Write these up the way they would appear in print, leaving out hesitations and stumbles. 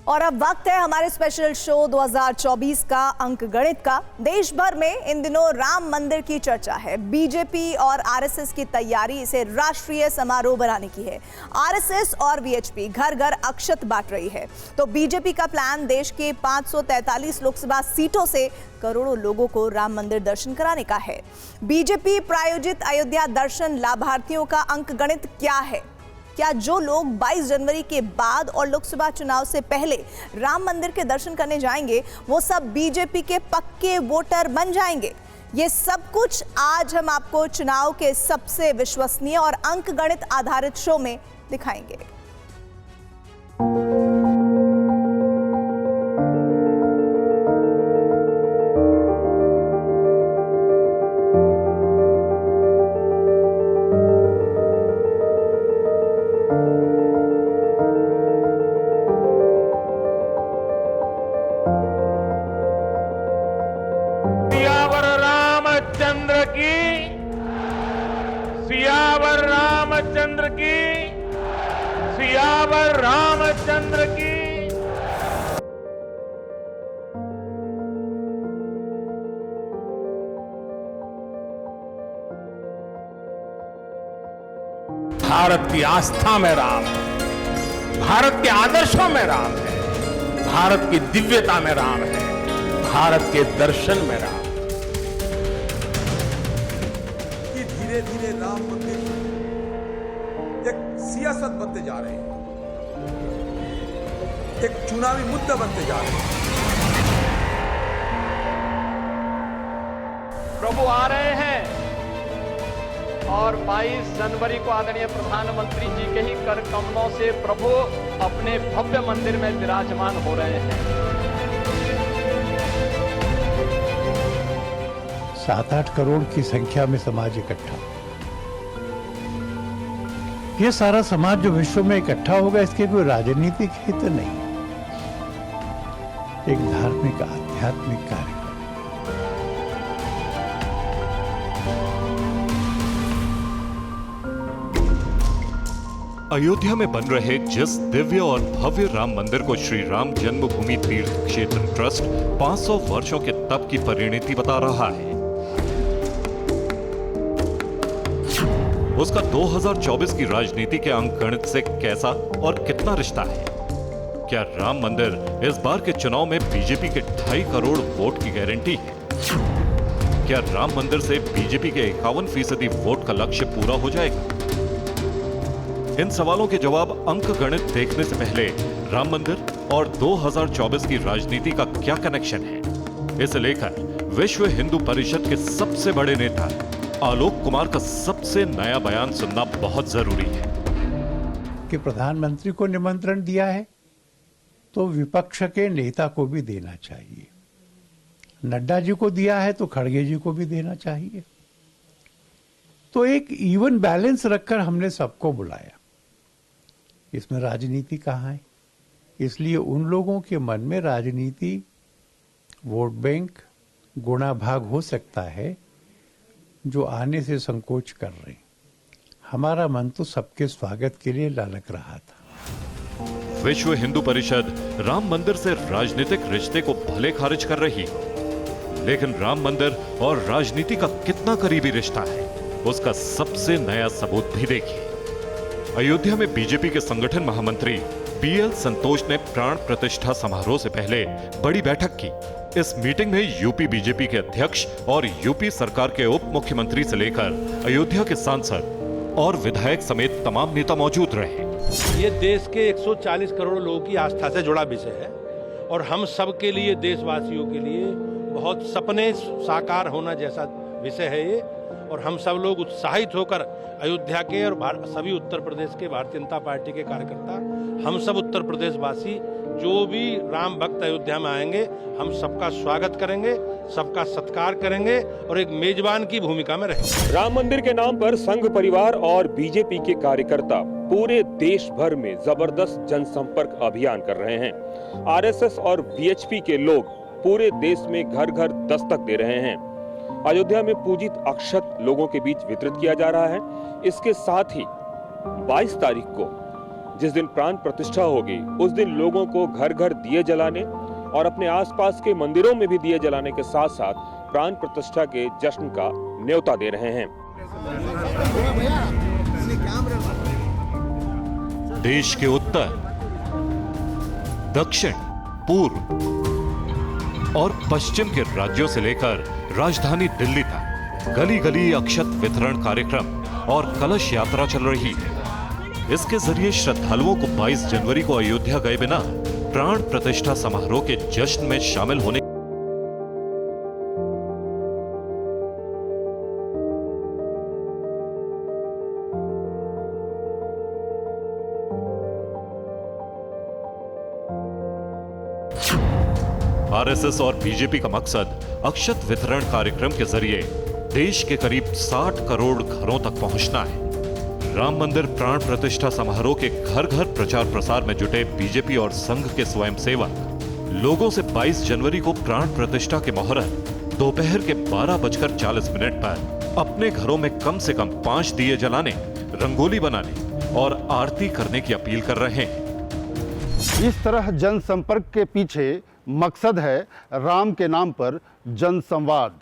और अब वक्त है हमारे स्पेशल शो 2024 का अंक गणित का। देश भर में इन दिनों राम मंदिर की चर्चा है। बीजेपी और आरएसएस की तैयारी इसे राष्ट्रीय समारोह बनाने की है। आरएसएस और वीएचपी घर घर अक्षत बांट रही है, तो बीजेपी का प्लान देश के 543 लोकसभा सीटों से करोड़ों लोगों को राम मंदिर दर्शन कराने का है। बीजेपी प्रायोजित अयोध्या दर्शन लाभार्थियों का अंक गणित क्या है? क्या जो लोग 22 जनवरी के बाद और लोकसभा चुनाव से पहले राम मंदिर के दर्शन करने जाएंगे, वो सब बीजेपी के पक्के वोटर बन जाएंगे? ये सब कुछ आज हम आपको चुनाव के सबसे विश्वसनीय और अंक गणित आधारित शो में दिखाएंगे। सियावर रामचंद्र की, सियावर रामचंद्र की। भारत की आस्था में राम है, भारत के आदर्शों में राम है, भारत की दिव्यता में राम है, भारत के दर्शन में राम। धीरे धीरे राम मंदिर एक सियासत बनते जा रहे हैं, एक चुनावी मुद्दा बनते जा रहे हैं। प्रभु आ रहे हैं और 22 जनवरी को आदरणीय प्रधानमंत्री जी के ही कर कमलों से प्रभु अपने भव्य मंदिर में विराजमान हो रहे हैं। 7-8 करोड़ की संख्या में समाज इकट्ठा। ये सारा समाज जो विश्व में इकट्ठा होगा, इसके कोई राजनीतिक हित नहीं, एक धार्मिक आध्यात्मिक कार्यक्रम। अयोध्या में बन रहे जिस दिव्य और भव्य राम मंदिर को श्री राम जन्मभूमि तीर्थ क्षेत्र ट्रस्ट 500 वर्षों के तप की परिणति बता रहा है, उसका 2024 की राजनीति के अंक गणित से कैसा और कितना रिश्ता है? क्या राम मंदिर इस बार के चुनाव में बीजेपी के 2.5 करोड़ वोट की गारंटी है? क्या राम मंदिर से बीजेपी के 51% वोट का लक्ष्य पूरा हो जाएगा? इन सवालों के जवाब अंक गणित देखने से पहले राम मंदिर और 2024 की राजनीति का क्या कनेक्शन है, इसे लेकर विश्व हिंदू परिषद के सबसे बड़े नेता आलोक कुमार का सबसे नया बयान सुनना बहुत जरूरी है। कि प्रधानमंत्री को निमंत्रण दिया है तो विपक्ष के नेता को भी देना चाहिए, नड्डा जी को दिया है तो खड़गे जी को भी देना चाहिए। तो एक इवन बैलेंस रखकर हमने सबको बुलाया। इसमें राजनीति कहाँ है? इसलिए उन लोगों के मन में राजनीति, वोट बैंक, गुणा भाग हो सकता है जो आने से संकोच कर रहे हैं। हमारा मन तो सबके स्वागत के लिए ललक रहा था। विश्व हिंदू परिषद राम मंदिर से राजनीतिक रिश्ते को भले खारिज कर रही हो, लेकिन राम मंदिर और राजनीति का कितना करीबी रिश्ता है, उसका सबसे नया सबूत भी देखिए। अयोध्या में बीजेपी के संगठन महामंत्री बीएल संतोष ने प्राण प्रतिष्ठा समारोह से पहले बड़ी बैठक की। इस मीटिंग में यूपी बीजेपी के अध्यक्ष और यूपी सरकार के उप मुख्यमंत्री से लेकर अयोध्या के सांसद और विधायक समेत तमाम नेता मौजूद रहे। ये देश के 140 करोड़ लोगों की आस्था से जुड़ा विषय है और हम सब के लिए, देशवासियों के लिए बहुत सपने साकार होना जैसा विषय है ये। और हम सब लोग उत्साहित होकर अयोध्या के और सभी उत्तर प्रदेश के भारतीय जनता पार्टी के कार्यकर्ता, हम सब उत्तर प्रदेश वासी जो भी राम भक्त अयोध्या में आएंगे, हम सबका स्वागत करेंगे, सबका सत्कार करेंगे और एक मेजबान की भूमिका में रहेंगे। राम मंदिर के नाम पर संघ परिवार और बीजेपी के कार्यकर्ता पूरे देश भर में जबरदस्त जनसंपर्क अभियान कर रहे हैं। आरएसएस और वीएचपी के लोग पूरे देश में घर घर दस्तक दे रहे हैं। अयोध्या में पूजित अक्षत लोगों के बीच वितरित किया जा रहा है। इसके साथ ही 22 तारीख को जिस दिन प्राण प्रतिष्ठा होगी उस दिन लोगों को घर घर दिए जलाने और अपने आसपास के मंदिरों में भी दिए जलाने के साथ साथ प्राण प्रतिष्ठा के जश्न का न्योता दे रहे हैं। देश के उत्तर, दक्षिण, पूर्व और पश्चिम के राज्यों से लेकर राजधानी दिल्ली तक गली गली अक्षत वितरण कार्यक्रम और कलश यात्रा चल रही है। इसके जरिए श्रद्धालुओं को 22 जनवरी को अयोध्या गए बिना प्राण प्रतिष्ठा समारोह के जश्न में शामिल होने आरएसएस और बीजेपी का मकसद अक्षत वितरण कार्यक्रम के जरिए देश के करीब 60 करोड़ घरों तक पहुंचना है। राम मंदिर प्राण प्रतिष्ठा समारोह के घर घर प्रचार प्रसार में जुटे बीजेपी और संघ के स्वयंसेवक लोगों से 22 जनवरी को प्राण प्रतिष्ठा के मुहूर्त दोपहर के 12:40 पर अपने घरों में कम से कम 5 दिए जलाने, रंगोली बनाने और आरती करने की अपील कर रहे हैं। इस तरह जनसंपर्क के पीछे मकसद है राम के नाम पर जनसंवाद,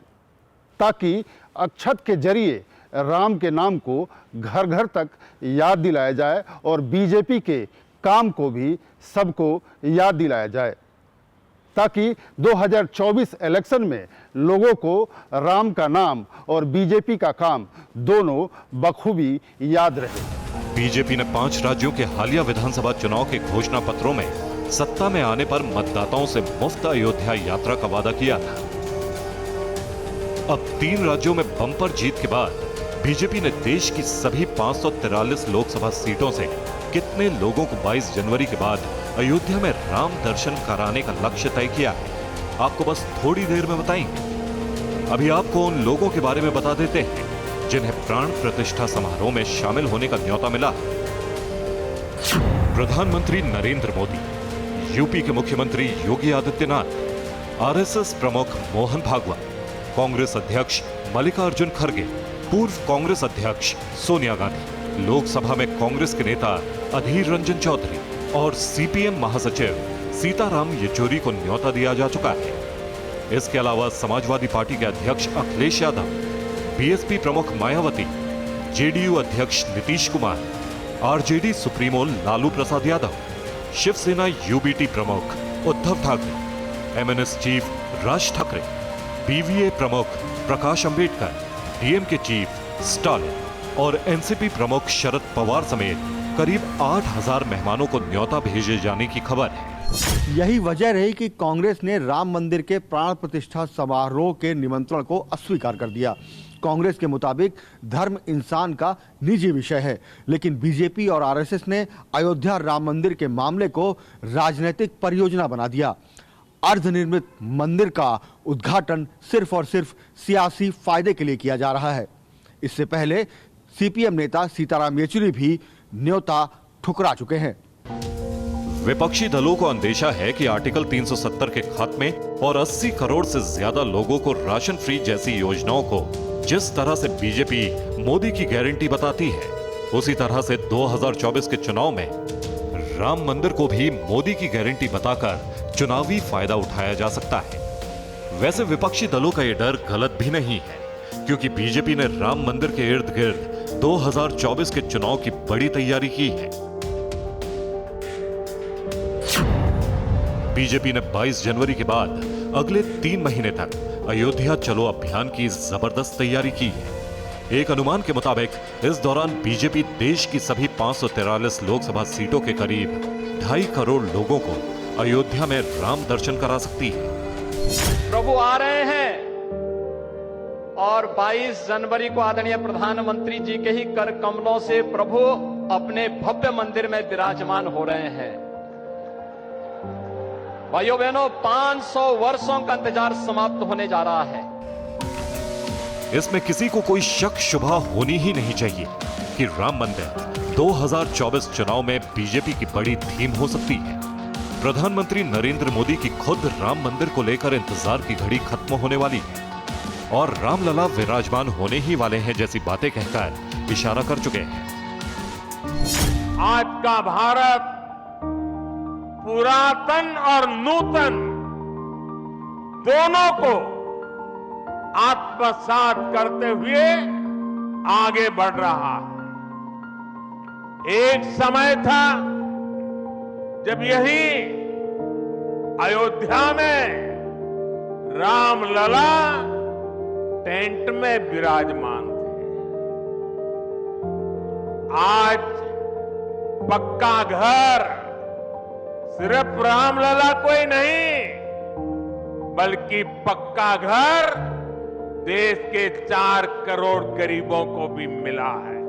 ताकि अक्षत के जरिए राम के नाम को घर घर तक याद दिलाया जाए और बीजेपी के काम को भी सबको याद दिलाया जाए, ताकि 2024 इलेक्शन में लोगों को राम का नाम और बीजेपी का काम दोनों बखूबी याद रहे। बीजेपी ने 5 राज्यों के हालिया विधानसभा चुनाव के घोषणा पत्रों में सत्ता में आने पर मतदाताओं से मुफ्त अयोध्या यात्रा का वादा किया था। अब 3 राज्यों में बम्पर जीत के बाद बीजेपी ने देश की सभी 543 लोकसभा सीटों से कितने लोगों को 22 जनवरी के बाद अयोध्या में राम दर्शन कराने का लक्ष्य तय किया है, आपको बस थोड़ी देर में बताएंगे। अभी आपको उन लोगों के बारे में बता देते हैं जिन्हें प्राण प्रतिष्ठा समारोह में शामिल होने का न्योता मिला। प्रधानमंत्री नरेंद्र मोदी, यूपी के मुख्यमंत्री योगी आदित्यनाथ, आरएसएस प्रमुख मोहन भागवत, कांग्रेस अध्यक्ष मल्लिकार्जुन खड़गे, पूर्व कांग्रेस अध्यक्ष सोनिया गांधी, लोकसभा में कांग्रेस के नेता अधीर रंजन चौधरी और सीपीएम महासचिव सीताराम येचुरी को न्योता दिया जा चुका है। इसके अलावा समाजवादी पार्टी के अध्यक्ष अखिलेश यादव, बीएसपी प्रमुख मायावती, जेडीयू अध्यक्ष Nitish Kumar, RJD supremo Lalu Prasad Yadav, Shiv Sena UBT प्रमुख Uddhav Thackeray, MNS chief Raj Thackeray, BVA प्रमुख प्रकाश अंबेडकर, डीएमके चीफ स्टालिन और एनसीपी प्रमुख शरद पवार समेत करीब 8000 मेहमानों को न्योता भेजे जाने की खबर है। यही वजह रही कि कांग्रेस ने राम मंदिर के प्राण प्रतिष्ठा समारोह के निमंत्रण को अस्वीकार कर दिया। कांग्रेस के मुताबिक धर्म इंसान का निजी विषय है, लेकिन बीजेपी और आरएसएस ने अयोध्या राम मंदिर के मामले को राजनीतिक परियोजना बना दिया। अर्धनिर्मित मंदिर का उद्घाटन सिर्फ और सिर्फ सियासी फायदे के लिए किया जा रहा है। इससे पहले सीपीएम नेता सीताराम येचुरी भी न्योता ठुकरा चुके हैं। विपक्षी दलों को अंदेशा है कि आर्टिकल 370 के खात्मे और 80 करोड़ से ज्यादा लोगों को राशन फ्री जैसी योजनाओं को जिस तरह से बीजेपी मोदी की गारंटी बताती है, उसी तरह से 2024 के चुनाव में राम मंदिर को भी मोदी की गारंटी बताकर चुनावी फायदा उठाया जा सकता है। वैसे विपक्षी दलों का यह डर गलत भी नहीं है, क्योंकि बीजेपी ने राम मंदिर के इर्द गिर्द 2024 के चुनाव की बड़ी तैयारी की है। बीजेपी ने 22 जनवरी के बाद अगले 3 महीने तक अयोध्या चलो अभियान की जबरदस्त तैयारी की है। एक अनुमान के मुताबिक इस दौरान बीजेपी देश की सभी 543 लोकसभा सीटों के करीब 2.5 करोड़ लोगों को अयोध्या में राम दर्शन करा सकती है। प्रभु आ रहे हैं और 22 जनवरी को आदरणीय प्रधानमंत्री जी के ही कर कमलों से प्रभु अपने भव्य मंदिर में विराजमान हो रहे हैं। भाइयों बहनों, 500 वर्षों का इंतजार समाप्त होने जा रहा है। इसमें किसी को कोई शक शुबा होनी ही नहीं चाहिए कि राम मंदिर 2024 चुनाव में बीजेपी की बड़ी थीम हो सकती है। प्रधानमंत्री नरेंद्र मोदी की खुद राम मंदिर को लेकर इंतजार की घड़ी खत्म होने वाली है और रामलला विराजमान होने ही वाले हैं जैसी बातें कहकर इशारा कर चुके हैं। आज का भारत पुरातन और नूतन दोनों को आत्मसात करते हुए आगे बढ़ रहा है। एक समय था जब यही अयोध्या में रामलला टेंट में विराजमान थे। आज पक्का घर सिर्फ रामलला कोई नहीं, बल्कि पक्का घर देश के 4 करोड़ गरीबों को भी मिला है।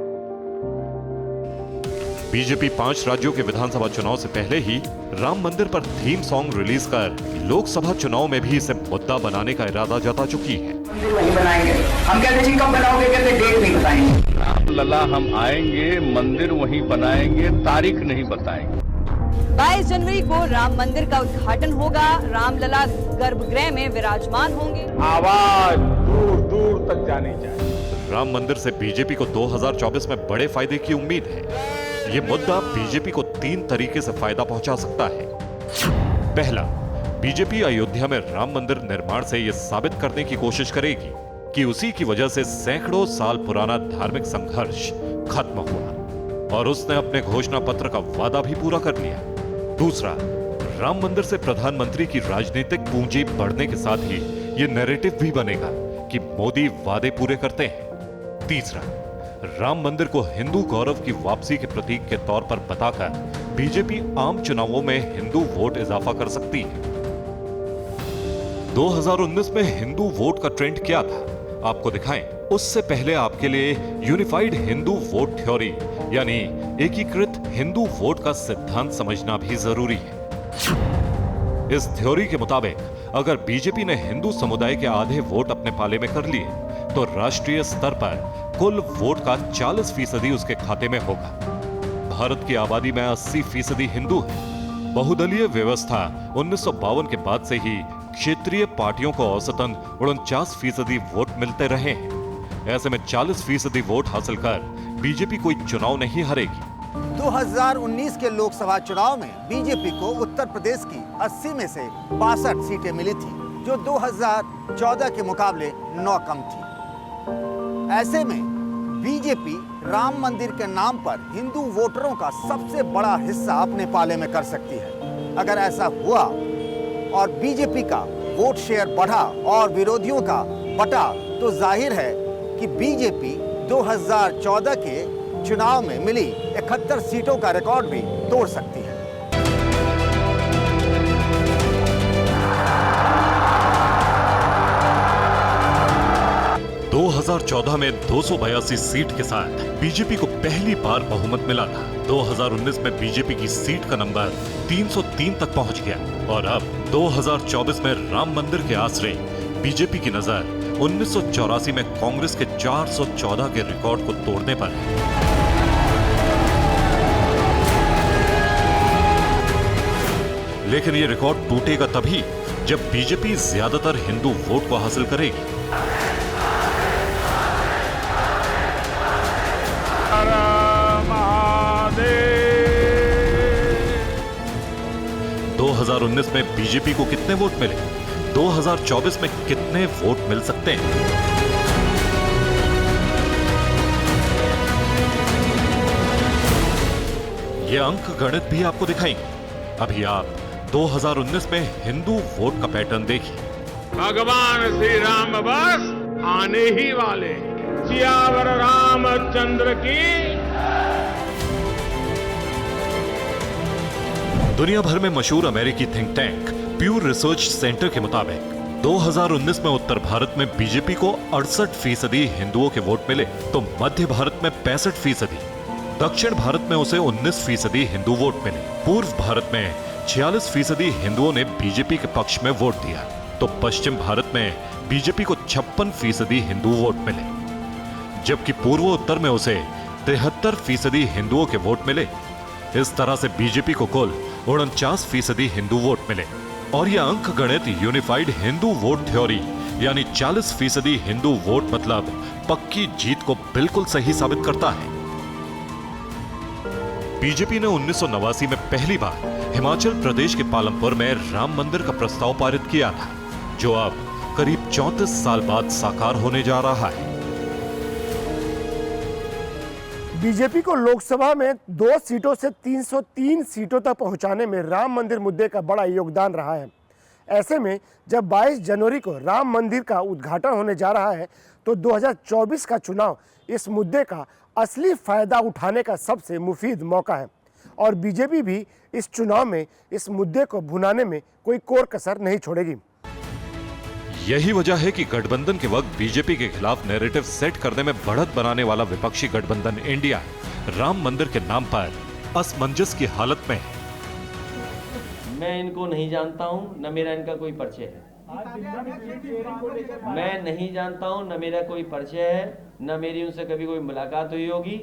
बीजेपी 5 राज्यों के विधानसभा चुनाव से पहले ही राम मंदिर पर थीम सॉन्ग रिलीज कर लोकसभा चुनाव में भी इसे मुद्दा बनाने का इरादा जता चुकी है। वहीं बनाएंगे, हम कहते हैं कब बनाओगे, कहते डेट नहीं बताएंगे। रामलला हम आएंगे, मंदिर वहीं बनाएंगे, तारीख नहीं बताएंगे। 22 जनवरी को राम मंदिर का उद्घाटन होगा, रामलला गर्भगृह में विराजमान होंगे। आवाज दूर दूर तक जानी चाहिए। राम मंदिर से बीजेपी को 2024 में बड़े फायदे की उम्मीद है। ये मुद्दा बीजेपी को 3 तरीके से फायदा पहुंचा सकता है। पहला, बीजेपी अयोध्या में राम मंदिर निर्माण से यह साबित करने की कोशिश करेगी कि उसी की वजह से सैकड़ों साल पुराना धार्मिक संघर्ष खत्म हुआ और उसने अपने घोषणा पत्र का वादा भी पूरा कर लिया। दूसरा, राम मंदिर से प्रधानमंत्री की राजनीतिक पूंजी बढ़ने के साथ ही यह नैरेटिव भी बनेगा कि मोदी वादे पूरे करते हैं। तीसरा, राम मंदिर को हिंदू गौरव की वापसी के प्रतीक के तौर पर बताकर बीजेपी आम चुनावों में हिंदू वोट इजाफा कर सकती है। 2019 में हिंदू वोट का ट्रेंड क्या था, आपको दिखाएं। उससे पहले आपके लिए यूनिफाइड हिंदू वोट थ्योरी यानी एकीकृत हिंदू वोट का सिद्धांत समझना भी जरूरी है। इस थ्योरी के मुताबिक अगर बीजेपी ने हिंदू समुदाय के आधे वोट अपने पाले में कर लिए तो राष्ट्रीय स्तर पर कुल वोट का 40% उसके खाते में होगा। भारत की आबादी में 80% हिंदू है। बहुदलीय व्यवस्था 1952 के बाद से ही क्षेत्रीय पार्टियों को औसतन 49% वोट मिलते रहे हैं। ऐसे में 40% वोट हासिल कर बीजेपी कोई चुनाव नहीं हारेगी। 2019 के लोकसभा चुनाव में बीजेपी को उत्तर प्रदेश की 80 में से 62 सीटें मिली थी, जो 2014 के मुकाबले 9 कम थी। ऐसे में बीजेपी राम मंदिर के नाम पर हिंदू वोटरों का सबसे बड़ा हिस्सा अपने पाले में कर सकती है। अगर ऐसा हुआ और बीजेपी का वोट शेयर बढ़ा और विरोधियों का बटा, तो जाहिर है कि बीजेपी 2014 के चुनाव में मिली 71 सीटों का रिकॉर्ड भी तोड़ सकती है। 2014 में 282 सीट के साथ बीजेपी को पहली बार बहुमत मिला था। 2019 में बीजेपी की सीट का नंबर 303 तक पहुंच गया और अब 2024 में राम मंदिर के आसरे बीजेपी की नजर 1984 में कांग्रेस के 414 के रिकॉर्ड को तोड़ने पर है। लेकिन ये रिकॉर्ड टूटेगा तभी जब बीजेपी ज्यादातर हिंदू वोट को हासिल करेगी। 2019 में बीजेपी को कितने वोट मिले, 2024 में कितने वोट मिल सकते हैं? ये अंक गणित भी आपको दिखाएंगे। अभी आप 2019 में हिंदू वोट का पैटर्न देखिए। भगवान श्री राम बस आने ही वाले, सियावर रामचंद्र की। दुनिया भर में मशहूर अमेरिकी think tank pure research centre के मुताबिक 2019 में उत्तर भारत में बीजेपी को 68% हिंदुओं के वोट मिले, तो मध्य भारत में 65%, दक्षिण भारत में उसे 19% हिंदू वोट मिले, पूर्व भारत में 46% हिंदुओं ने बीजेपी के पक्ष में वोट दिया, तो पश्चिम भारत में बीजेपी को 56% हिंदू वोट मिले, जबकि पूर्वोत्तर में उसे 73% हिंदुओं के वोट मिले। इस तरह से बीजेपी को कुल 49% हिंदू वोट मिले और यह अंक गणित यूनिफाइड हिंदू वोट थ्योरी यानी 40% हिंदू वोट मतलब पक्की जीत को बिल्कुल सही साबित करता है। बीजेपी ने 1989 में पहली बार हिमाचल प्रदेश के पालमपुर में राम मंदिर का प्रस्ताव पारित किया था, जो अब करीब 34 साल बाद साकार होने जा रहा है। बीजेपी को लोकसभा में 2 सीटों से 303 सीटों तक पहुंचाने में राम मंदिर मुद्दे का बड़ा योगदान रहा है। ऐसे में जब 22 जनवरी को राम मंदिर का उद्घाटन होने जा रहा है तो 2024 का चुनाव इस मुद्दे का असली फायदा उठाने का सबसे मुफीद मौका है और बीजेपी भी इस चुनाव में इस मुद्दे को भुनाने में कोई कोर कसर नहीं छोड़ेगी। यही वजह है कि गठबंधन के वक्त बीजेपी के खिलाफ नैरेटिव सेट करने में बढ़त बनाने वाला विपक्षी गठबंधन इंडिया राम मंदिर के नाम पर असमंजस की हालत में है। मैं इनको नहीं जानता हूं, न मेरा इनका कोई परिचय है। मैं नहीं जानता हूं, न मेरा कोई परिचय है, न मेरी उनसे कभी कोई मुलाकात हुई होगी।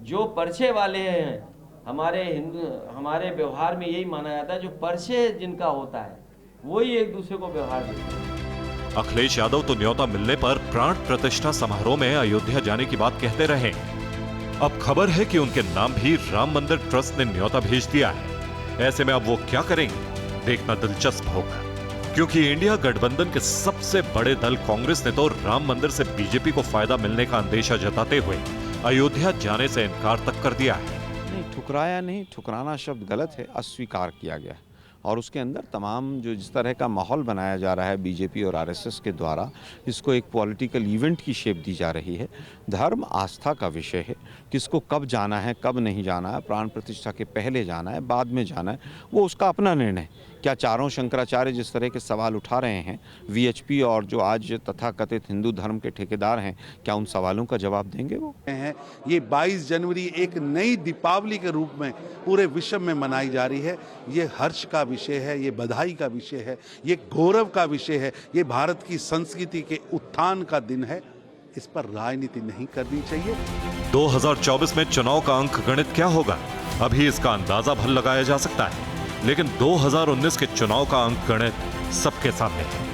जो परिचय वाले हैं, हमारे व्यवहार में यही माना जाता है, जो परिचय जिनका होता है वही एक दूसरे को व्यवहार देते हैं। अखिलेश यादव तो न्योता मिलने पर प्राण प्रतिष्ठा समारोह में अयोध्या जाने की बात कहते रहे। अब खबर है कि उनके नाम भी राम मंदिर ट्रस्ट ने न्योता भेज दिया है। ऐसे में अब वो क्या करेंगे, देखना दिलचस्प होगा, क्योंकि इंडिया गठबंधन के सबसे बड़े दल कांग्रेस ने तो राम मंदिर से बीजेपी को फायदा मिलने का अंदेशा जताते हुए अयोध्या जाने से इनकार तक कर दिया है। नहीं, ठुकराया नहीं, ठुकराना शब्द गलत है, अस्वीकार किया गया है। और उसके अंदर तमाम जो जिस तरह का माहौल बनाया जा रहा है बीजेपी और आरएसएस के द्वारा, इसको एक पॉलिटिकल इवेंट की शेप दी जा रही है। धर्म आस्था का विषय है, किसको कब जाना है, कब नहीं जाना है, प्राण प्रतिष्ठा के पहले जाना है, बाद में जाना है, वो उसका अपना निर्णय है। क्या चारों शंकराचार्य जिस तरह के सवाल उठा रहे हैं, वीएचपी और जो आज तथाकथित हिंदू धर्म के ठेकेदार हैं, क्या उन सवालों का जवाब देंगे वो? ये 22 जनवरी एक नई दीपावली के रूप में पूरे विश्व में मनाई जा रही है। ये हर्ष का विषय है, ये बधाई का विषय है, ये गौरव का विषय है, ये भारत की संस्कृति के उत्थान का दिन है। इस पर राजनीति नहीं करनी चाहिए। 2024 में चुनाव का अंक गणित क्या होगा, अभी इसका अंदाजा भल लगाया जा सकता है, लेकिन 2019 के चुनाव का अंक गणित सबके सामने है।